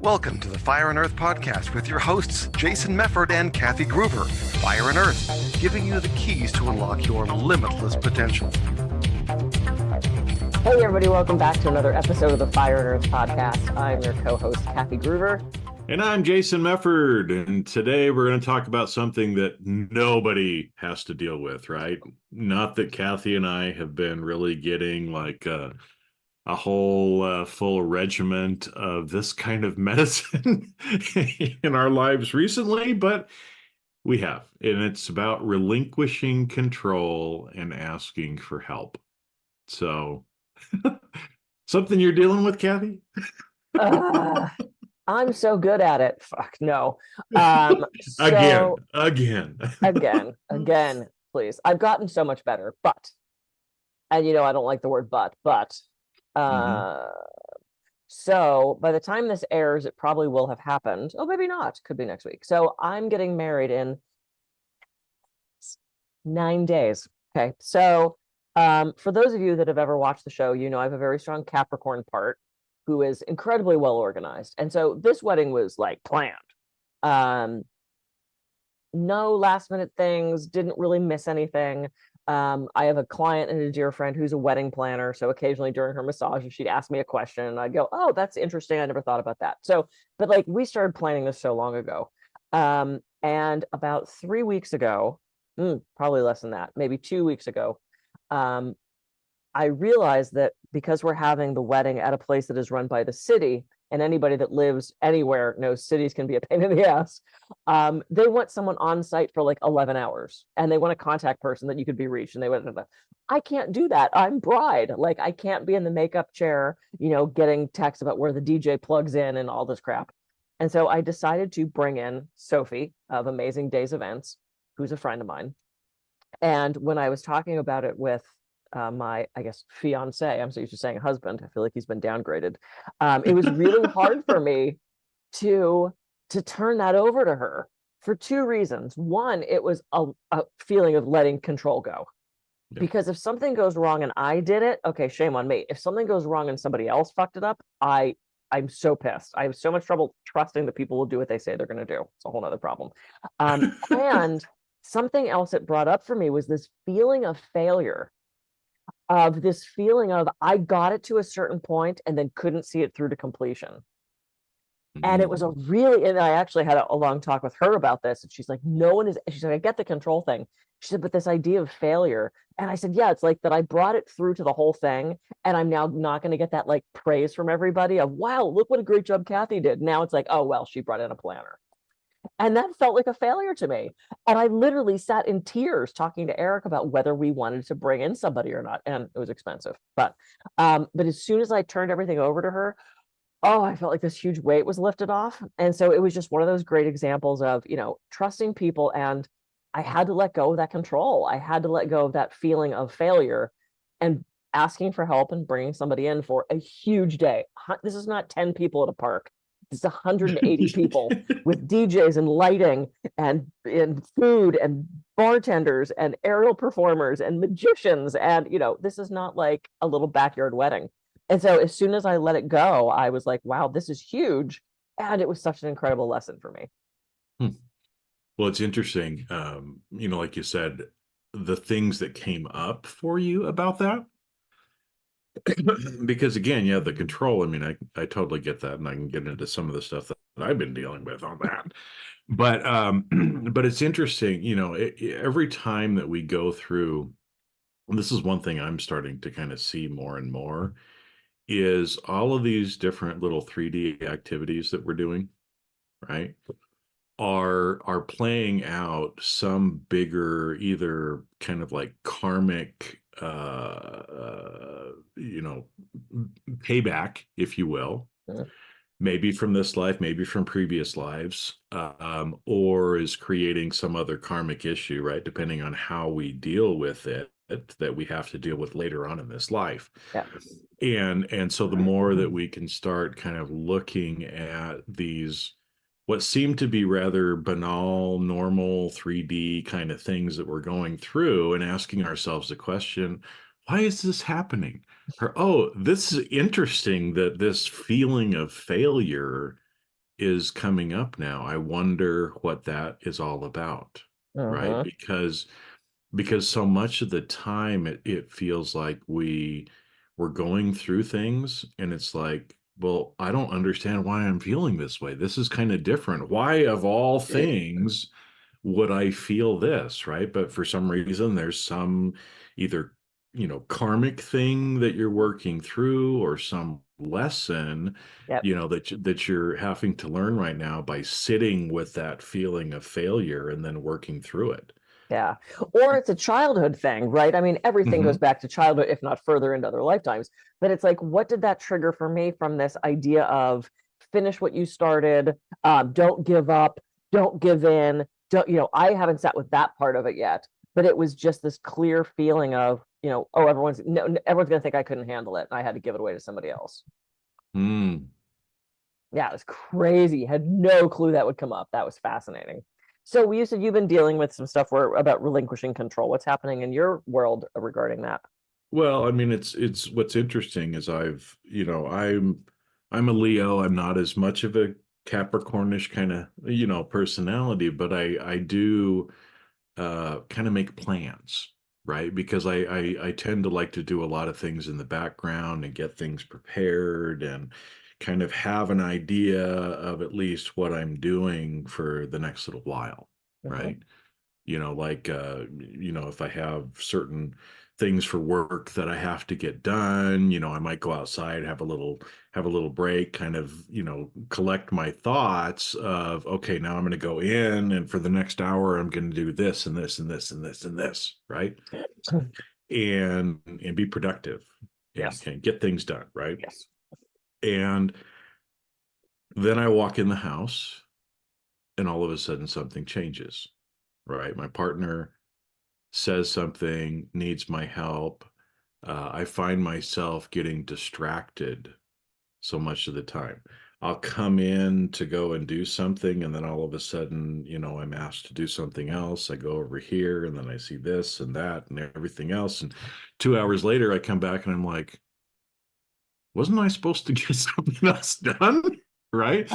Welcome to the Fire and Earth podcast with your hosts, Jason Mefford and Kathy Groover. Fire and Earth, giving you the keys to unlock your limitless potential. Hey everybody, welcome back to another episode of the Fire and Earth podcast. I'm your co-host, Kathy Groover. And I'm Jason Mefford, and today we're going to talk about something that nobody has to deal with, right? Not that Kathy and I have been really getting like a whole full regiment of this kind of medicine in our lives recently, but we have. And it's about relinquishing control and asking for help. So, something you're dealing with, Kathy? I'm so good at it. Fuck, no. Again, please. I've gotten so much better, but, and I don't like the word but, so by the time this airs, it probably will have happened. Oh, maybe not. Could be next week. So I'm getting married in 9 days. Okay. So for those of you that have ever watched the show, I have a very strong Capricorn part who is incredibly well organized. And so this wedding was like planned. No last minute things, didn't really miss anything. I have a client and a dear friend who's a wedding planner. So occasionally during her massages, she'd ask me a question and I'd go, oh, that's interesting. I never thought about that. So, but like we started planning this so long ago. And about 3 weeks ago, probably less than that, maybe 2 weeks ago, I realized that because we're having the wedding at a place that is run by the city, and anybody that lives anywhere knows cities can be a pain in the ass, they want someone on site for like 11 hours, and they want a contact person that you could be reached, and they went, I can't do that. I'm bride. Like, I can't be in the makeup chair, getting texts about where the DJ plugs in and all this crap. And so I decided to bring in Sophie of Amazing Days Events, who's a friend of mine. And when I was talking about it with my, I guess, fiance, I'm so used to saying husband, I feel like he's been downgraded. It was really hard for me to turn that over to her for two reasons. One, it was a feeling of letting control go. Yeah. Because if something goes wrong and I did it, okay, shame on me. If something goes wrong and somebody else fucked it up, I'm so pissed. I have so much trouble trusting that people will do what they say they're going to do. It's a whole other problem. And something else it brought up for me was this feeling of failure, of this feeling of I got it to a certain point and then couldn't see it through to completion. And it was and I actually had a long talk with her about this. And she's like, she's like, I get the control thing. She said, but this idea of failure. And I said, yeah, it's like that I brought it through to the whole thing. And I'm now not going to get that like praise from everybody of, wow, look what a great job Kathy did. Now it's like, oh, well, she brought in a planner. And that felt like a failure to me. And I literally sat in tears talking to Eric about whether we wanted to bring in somebody or not. And it was expensive. But as soon as I turned everything over to her, I felt like this huge weight was lifted off. And so it was just one of those great examples of, trusting people. And I had to let go of that control. I had to let go of that feeling of failure and asking for help and bringing somebody in for a huge day. This is not 10 people at a park. It's 180 people with DJs and lighting and food and bartenders and aerial performers and magicians. And, this is not like a little backyard wedding. And so as soon as I let it go, I was like, wow, this is huge. And it was such an incredible lesson for me. Well, it's interesting. Like you said, the things that came up for you about that. Because again, yeah, the control, I mean, I totally get that, and I can get into some of the stuff that I've been dealing with on that. But it's interesting, every time that we go through, and this is one thing I'm starting to kind of see more and more, is all of these different little 3D activities that we're doing, right, are playing out some bigger, either kind of like karmic payback, if you will, maybe from this life, maybe from previous lives, or is creating some other karmic issue, right? Depending on how we deal with it, that we have to deal with later on in this life. Yeah. And so the more that we can start kind of looking at these, what seem to be rather banal, normal 3D kind of things that we're going through, and asking ourselves the question, why is this happening? Or, oh, this is interesting that this feeling of failure is coming up now. I wonder what that is all about, right? Hmm. Because so much of the time it feels like we're going through things and it's like, well, I don't understand why I'm feeling this way. This is kind of different. Why of all things would I feel this, right? But for some reason there's some either, karmic thing that you're working through or some lesson, Yep. that you're having to learn right now by sitting with that feeling of failure and then working through it. Yeah. Or it's a childhood thing, right? I mean, everything goes Hmm. back to childhood, if not further into other lifetimes. But it's like, what did that trigger for me from this idea of finish what you started, don't give up, don't give in, don't, I haven't sat with that part of it yet. But it was just this clear feeling of, oh, everyone's no, everyone's gonna think I couldn't handle it, and I had to give it away to somebody else. Mm. Yeah, it was crazy. Had no clue that would come up. That was fascinating. So you said you've been dealing with some stuff where about relinquishing control. What's happening in your world regarding that? Well, I mean, it's what's interesting is I'm a Leo. I'm not as much of a Capricornish kind of, personality, but I do kind of make plans, right? Because I tend to like to do a lot of things in the background and get things prepared and kind of have an idea of at least what I'm doing for the next little while, Hmm. right? Like if I have certain things for work that I have to get done, I might go outside, have a little break, kind of, collect my thoughts of, okay, now I'm going to go in and for the next hour I'm going to do this and this and this and this and this, right? And be productive and Yes. can get things done, right? Yes. And then I walk in the house and all of a sudden something changes, right? My partner says something, needs my help. I find myself getting distracted so much of the time. I'll come in to go and do something, and then all of a sudden, I'm asked to do something else. I go over here, and then I see this and that and everything else. And 2 hours later, I come back and I'm like, wasn't I supposed to get something else done? Right?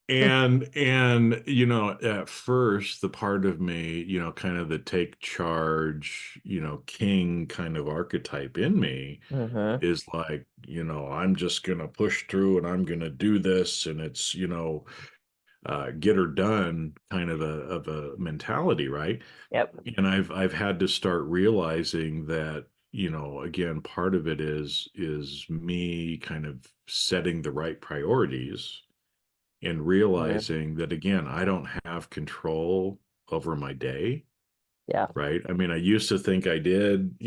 And at first the part of me, kind of the take charge, king kind of archetype in me Hmm. is like, I'm just gonna push through and I'm gonna do this and it's, get her done kind of a mentality, right? Yep. And I've had to start realizing that, again, part of it is me kind of setting the right priorities and Mhm. realizing that again, I don't have control over my day, Yeah. right? I mean, I used to think I did,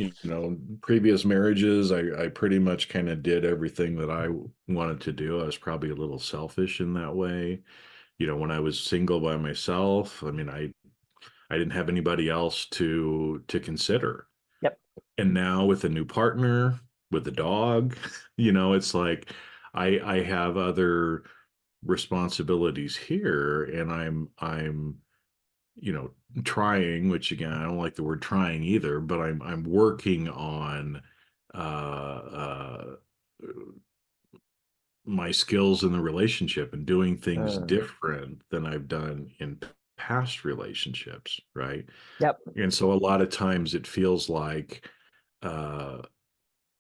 previous marriages, I pretty much kind of did everything that I wanted to do. I was probably a little selfish in that way. When I was single by myself, I mean, I didn't have anybody else to consider. Yep. And now with a new partner, with a dog, it's like I have other responsibilities here and I'm trying, which again I don't like the word trying either, but I'm working on uh my skills in the relationship and doing things Mm. different than I've done in past relationships, right? Yep. And so a lot of times it feels like uh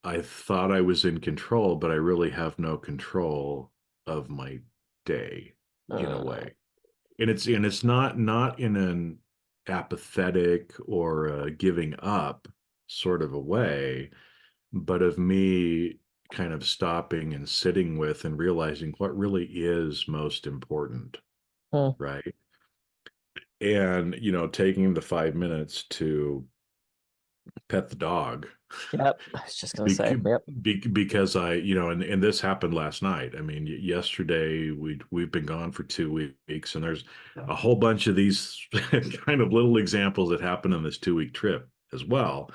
I thought I was in control, but I really have no control of my day in a Mm. way. And it's not in an apathetic or giving up sort of a way, but of me kind of stopping and sitting with and realizing what really is most important, Mm. right? And taking the 5 minutes to pet the dog Yep. I was just gonna say. Bec- Yep. because I, and this happened last night. I mean, yesterday we've been gone for 2 weeks, and there's a whole bunch of these kind of little examples that happened on this 2 week trip as well.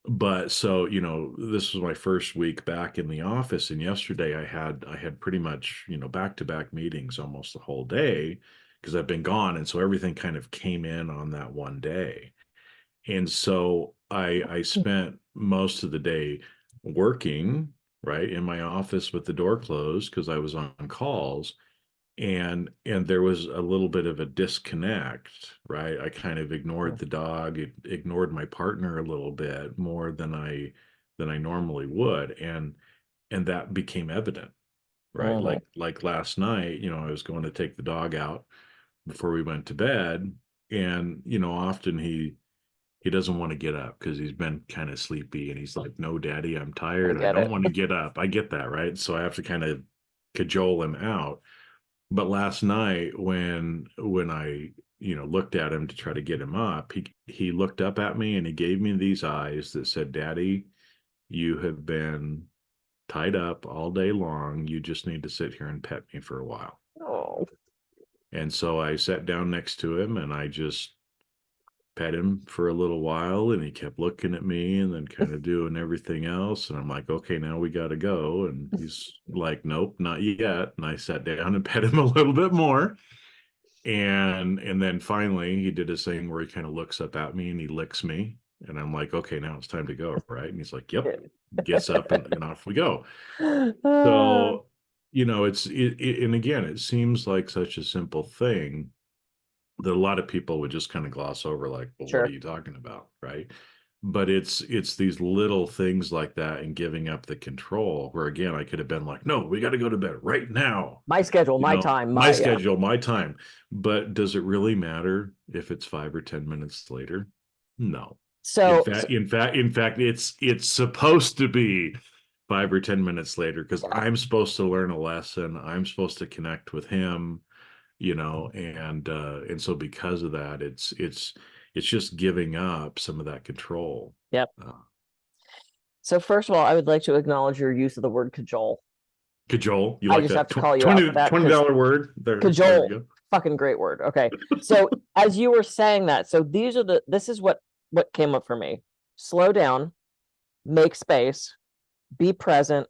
But so, this was my first week back in the office, and yesterday I had pretty much, back to back meetings almost the whole day because I've been gone, and so everything kind of came in on that one day. And so I spent most of the day working, right, in my office with the door closed because I was on calls. and there was a little bit of a disconnect, right? I kind of ignored the dog, ignored my partner a little bit more than I normally would, and that became evident, right? Mhm. Like last night, I was going to take the dog out before we went to bed, and often he doesn't want to get up because he's been kind of sleepy, and he's like, "No, Daddy, I'm I tired. I get don't it. want to get up." I get that, right? So I have to kind of cajole him out. But last night when I looked at him to try to get him up, he looked up at me and he gave me these eyes that said, "Daddy, you have been tied up all day long. You just need to sit here and pet me for a while." Oh, And so I sat down next to him and I just pet him for a little while, and he kept looking at me and then kind of doing everything else, and I'm like, "Okay, now we got to go." And he's like, "Nope, not yet." And I sat down and pet him a little bit more, and then finally he did his thing where he kind of looks up at me and he licks me, and I'm like, "Okay, now it's time to go," right? And he's like, "Yep." Gets up and off we go. uh, So and again, it seems like such a simple thing that a lot of people would just kind of gloss over, like, "Well, what are sure. you talking about?" Right? But it's these little things like that, and giving up the control, where again I could have been like, "No, we got to go to bed right now. My schedule, my time, My yeah. schedule, my time." But does it really matter if it's 5 or 10 minutes later? No. In So, fact, it's supposed to be 5 or 10 minutes later, because yeah, I'm supposed to learn a lesson. I'm supposed to connect with him, and so because of that, it's just giving up some of that control. yep. uh, So first of all, I would like to acknowledge your use of the word cajole. Cajole, you I like just have that? to call you out for $20 that because $20 word there we cajole, go. fucking great word. Okay. So as you were saying that, so this is what came up for me. Slow down, make space, be present,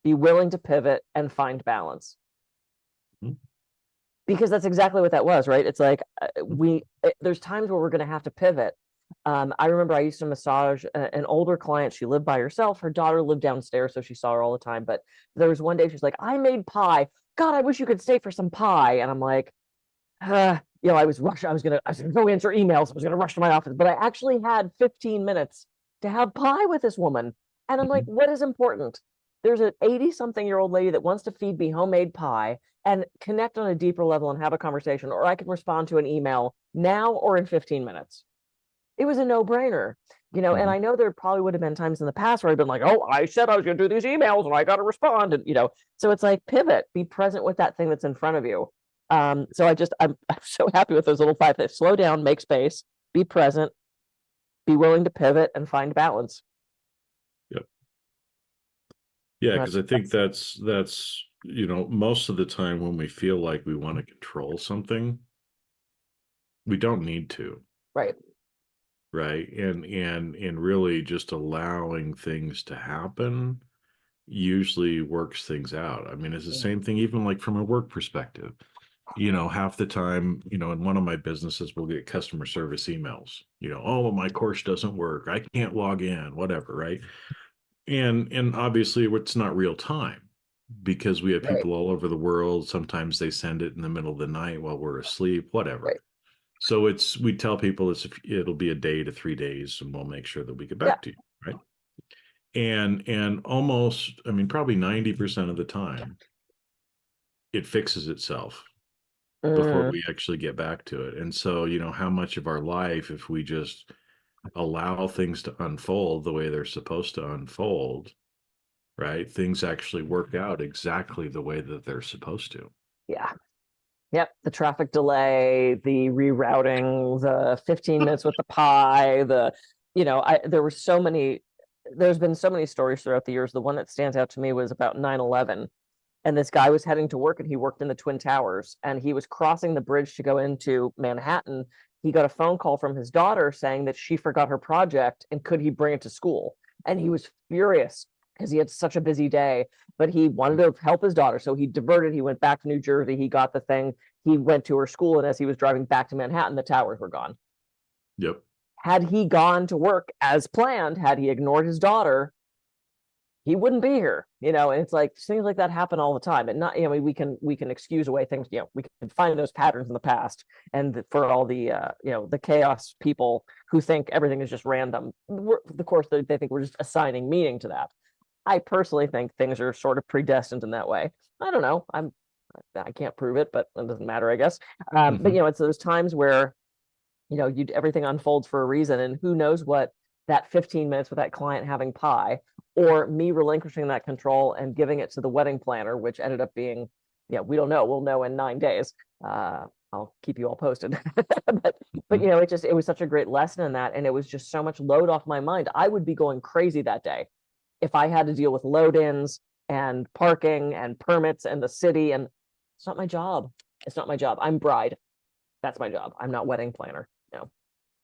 be willing to pivot, and find balance. Mhm. Because that's exactly what that was, right? It's like Mhm. there's times where we're going to have to pivot. I remember I used to massage an older client. She lived by herself. Her daughter lived downstairs, so she saw her all the time. But there was one day she's like, "I made pie. God, I wish you could stay for some pie." And I'm like, I was rushing. I was gonna go answer emails. I was gonna rush to my office, but I actually had 15 minutes to have pie with this woman. And I'm like, Mhm. what is important? There's an 80-something-year-old lady that wants to feed me homemade pie and connect on a deeper level and have a conversation, or I can respond to an email now or in 15 minutes. It was a no-brainer. And Mhm. I know there probably would have been times in the past where I've been like, "Oh, I said I was going to do these emails and I got to respond." And so it's like pivot, be present with that thing that's in front of you. So I'm so happy with those little 5 things. Slow down, make space, be present, be willing to pivot and find balance. Yep. Yeah, And because I think that's most of the time when we feel like we want to control something, we don't need to, right. right? And really just allowing things to happen usually works things out. I mean, it's the same thing, even like from a work perspective. Half the time, in one of my businesses, we'll get customer service emails, "Oh, my course doesn't work. I can't log in," whatever, right? And obviously it's not real time, because we have Right. people all over the world. Sometimes they send it in the middle of the night while we're asleep, whatever. Right. So we tell people it'll be a day to 3 days, and we'll make sure that we get Yeah. back to you, right? And almost, I mean, probably 90% of the time, it fixes itself before Mhm. we actually get back to it. And so, how much of our life, if we just allow things to unfold the way they're supposed to unfold, right? Things actually work out exactly the way that they're supposed to. Yeah. Yep. The traffic delay, the rerouting, the 15 minutes with the pie, there's been so many stories throughout the years. The one that stands out to me was about 9/11. And this guy was heading to work and he worked in the Twin Towers and he was crossing the bridge to go into Manhattan. He got a phone call from his daughter saying that she forgot her project and could he bring it to school? And he was furious because he had such a busy day, but he wanted to help his daughter. So he diverted. He went back to New Jersey. He got the thing. He went to her school. And as he was driving back to Manhattan, the towers were gone. Yep. Had he gone to work as planned, had he ignored his daughter, he wouldn't be here, and it's like things like that happen all the time. And not, we can excuse away things, we can find those patterns in the past. And for all the, the chaos people who think everything is just random, of course, they think we're just assigning meaning to that. I personally think things are sort of predestined in that way. I don't know. I can't prove it, but it doesn't matter, I guess. But it's those times where, everything unfolds for a reason, and who knows what that 15 minutes with that client having pie, or me relinquishing that control and giving it to the wedding planner, which ended up being, we don't know. We'll know in 9 days. I'll keep you all posted. but it was such a great lesson in that, and it was just so much load off my mind. I would be going crazy that day if I had to deal with load-ins and parking and permits and the city, and it's not my job. It's not my job. I'm bride. That's my job. I'm not wedding planner. No.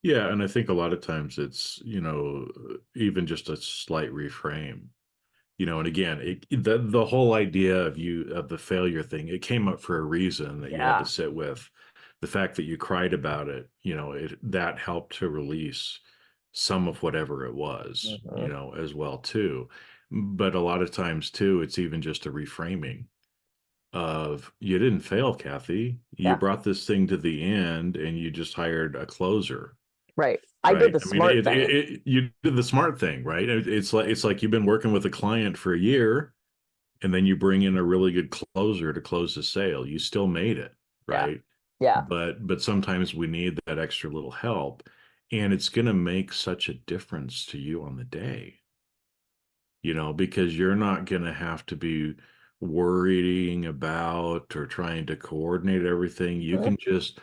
Yeah, and I think a lot of times it's, even just a slight reframe, and again, the whole idea of the failure thing, it came up for a reason that you had to sit with. The fact that you cried about it, that helped to release some of whatever it was, as well too. But a lot of times too, it's even just a reframing of, you didn't fail, Kathy. You brought this thing to the end, and you just hired a closer. Right. I did the smart thing. You did the smart thing, right? It's like you've been working with a client for a year, and then you bring in a really good closer to close the sale. You still made it, right? Yeah. But sometimes we need that extra little help, and it's going to make such a difference to you on the day, because you're not going to have to be worrying about or trying to coordinate everything. You can just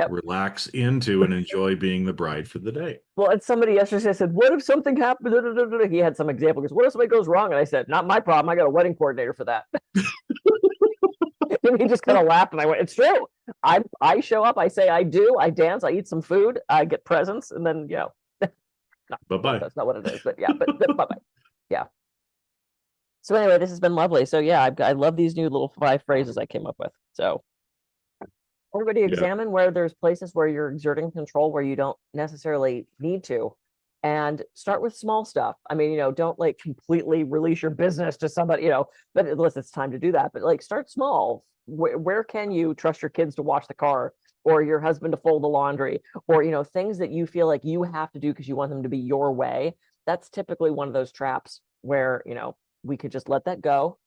relax into and enjoy being the bride for the day. Well, and somebody yesterday said, what if something happened? He had some example. Goes, what if something goes wrong? And I said, not my problem. I got a wedding coordinator for that. And he just kind of laughed, and I went, it's true. I show up, I say I do, I dance, I eat some food, I get presents, and then no, bye-bye. That's not what it is, but but bye-bye. Yeah. So anyway, this has been lovely. So I love these new little 5 phrases I came up with. So everybody examine where there's places where you're exerting control where you don't necessarily need to, and start with small stuff. I mean, don't like completely release your business to somebody, but unless it's time to do that, but start small. Where can you trust your kids to wash the car, or your husband to fold the laundry, or, things that you feel like you have to do because you want them to be your way? That's typically one of those traps where, we could just let that go,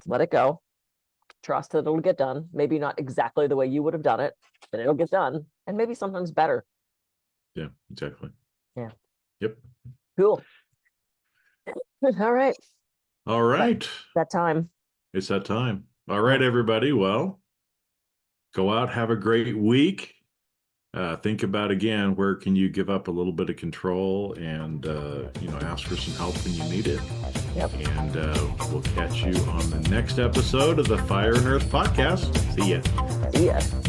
let it go. Trust that it'll get done. Maybe not exactly the way you would have done it, but it'll get done. And maybe sometimes better. Yeah, exactly. Yeah. Yep. Cool. All right. All right. That time. It's that time. All right, everybody. Well, go out, have a great week. Think about, again, where can you give up a little bit of control, and, ask for some help when you need it. Yep. And we'll catch you on the next episode of the Fire and Earth podcast. See ya. See ya.